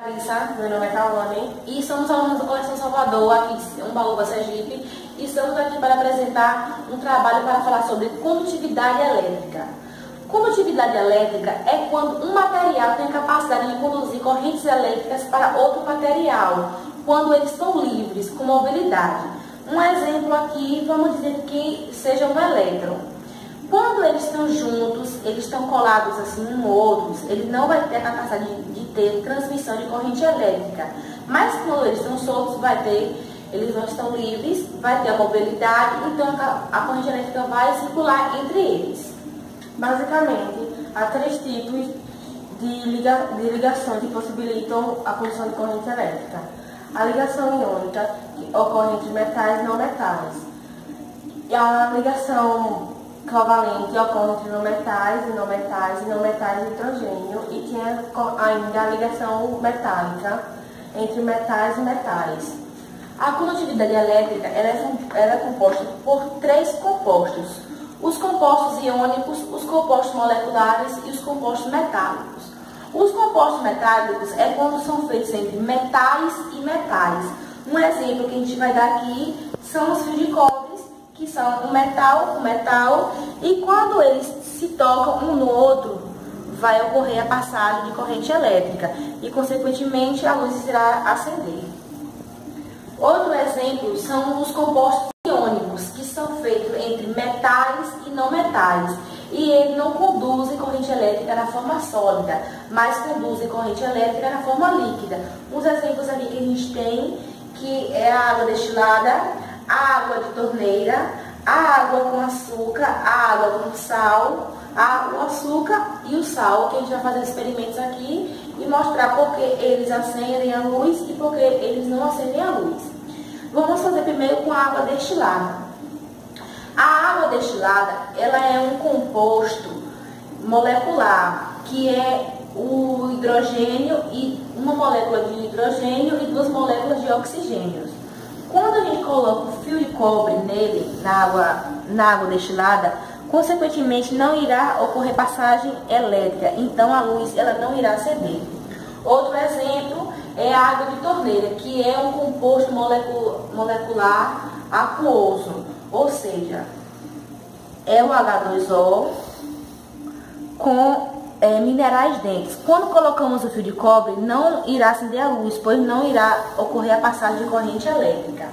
Larissa, meu nome é Kawane e somos alunos da Coleção Salvador, aqui de Umbaúba, Sergipe, e estamos aqui para apresentar um trabalho para falar sobre condutividade elétrica. Condutividade elétrica é quando um material tem a capacidade de conduzir correntes elétricas para outro material, quando eles estão livres, com mobilidade. Um exemplo aqui, vamos dizer que seja um elétron. Quando eles estão juntos, eles estão colados assim um outros, ele não vai ter a capacidade de ter transmissão de corrente elétrica. Mas quando eles estão soltos, eles não estão livres, vai ter a mobilidade, então a corrente elétrica vai circular entre eles. Basicamente, há três tipos de ligações que possibilitam a condução de corrente elétrica. A ligação iônica, que ocorre entre metais e não metais. E a ligação covalente ocorre entre não metais e não metais e hidrogênio. E tinha ainda a ligação metálica entre metais e metais. A condutividade elétrica ela é composta por três compostos: os compostos iônicos, os compostos moleculares e os compostos metálicos. Os compostos metálicos é quando são feitos entre metais e metais. Um exemplo que a gente vai dar aqui são os fios de cobre, que são um metal com metal, e quando eles se tocam um no outro, vai ocorrer a passagem de corrente elétrica e, consequentemente, a luz irá acender. Outro exemplo são os compostos iônicos, que são feitos entre metais e não metais, e eles não conduzem corrente elétrica na forma sólida, mas conduzem corrente elétrica na forma líquida. Uns exemplos aqui que a gente tem, que é a água destilada, a água de torneira, a água com açúcar, a água com sal, o açúcar e o sal, que a gente vai fazer experimentos aqui e mostrar porque eles acendem a luz e porque eles não acendem a luz. Vamos fazer primeiro com a água destilada. A água destilada, ela é um composto molecular, que é o hidrogênio e uma molécula de hidrogênio e duas moléculas de oxigênio. Quando a gente coloca o fio de cobre nele, na água destilada, consequentemente não irá ocorrer passagem elétrica, então a luz ela não irá acender. Outro exemplo é a água de torneira, que é um composto molecular aquoso, ou seja, é o H2O com minerais dentro. Quando colocamos o fio de cobre, não irá acender a luz, pois não irá ocorrer a passagem de corrente elétrica.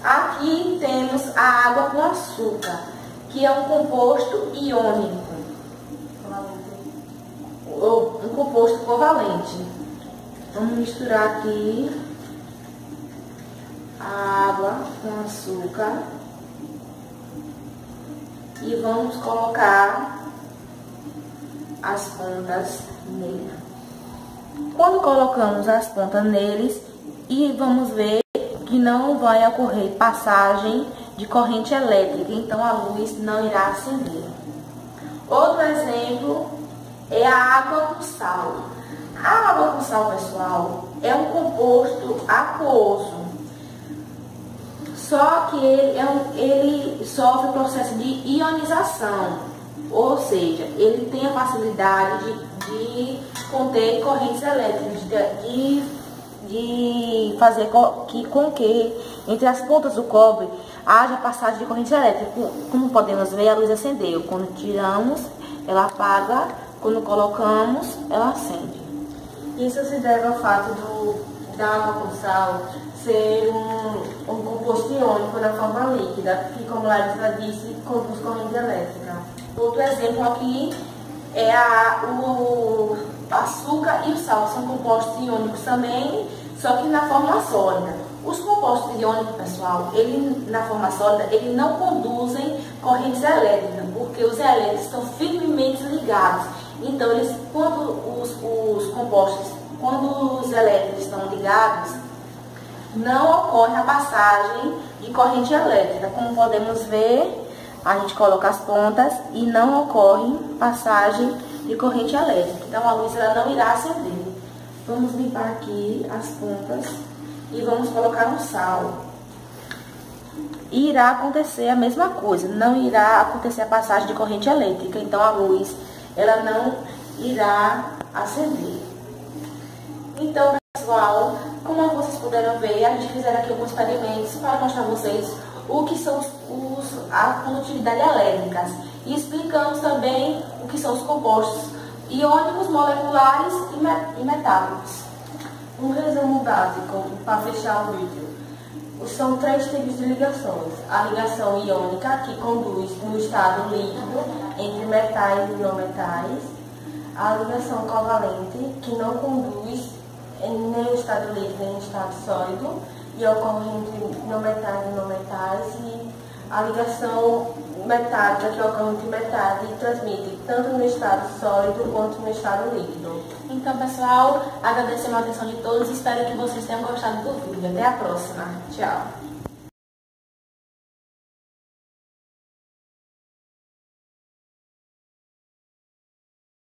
Aqui temos a água com açúcar, que é um composto iônico, ou um composto covalente. Vamos misturar aqui a água com açúcar e vamos colocar as pontas nele. Quando colocamos as pontas neles, e vamos ver que não vai ocorrer passagem de corrente elétrica, então a luz não irá acender. Outro exemplo é a água com sal. A água com sal, pessoal, é um composto aquoso, só que ele sofre o processo de ionização, ou seja, ele tem a facilidade de conter correntes elétricas, de fazer com que entre as pontas do cobre haja passagem de corrente elétrica. Como podemos ver, a luz acendeu. Quando tiramos, ela apaga. Quando colocamos, ela acende. Isso se deve ao fato da água com sal ser um composto iônico na forma líquida, que, como Larissa disse, conduz corrente elétrica. Outro exemplo aqui é o açúcar e o sal, são compostos iônicos também, só que na forma sólida. Os compostos iônicos, pessoal, na forma sólida, eles não conduzem correntes elétricas, porque os elétrons estão firmemente ligados. Então, quando os elétrons estão ligados, não ocorre a passagem de corrente elétrica. Como podemos ver, a gente coloca as pontas e não ocorre passagem de corrente elétrica. Então, a luz ela não irá acender. Vamos limpar aqui as pontas e vamos colocar um sal. E irá acontecer a mesma coisa, não irá acontecer a passagem de corrente elétrica. Então, a luz ela não irá acender. Então, Pessoal, como vocês puderam ver, a gente fizeram aqui alguns experimentos para mostrar a vocês o que são a condutividade elétrica e explicamos também o que são os compostos iônicos, moleculares e metálicos. Um resumo básico para fechar o vídeo. São 3 tipos de ligações. A ligação iônica, que conduz no estado líquido entre metais e não metais. A ligação covalente, que não conduz nem no estado líquido nem no estado sólido e ocorre entre não metais e não metais. E a ligação metálica, que ocorre entre metais e transmite tanto no estado sólido quanto no estado líquido. Então, pessoal, agradecemos a atenção de todos e espero que vocês tenham gostado do vídeo. Até a próxima. Tchau.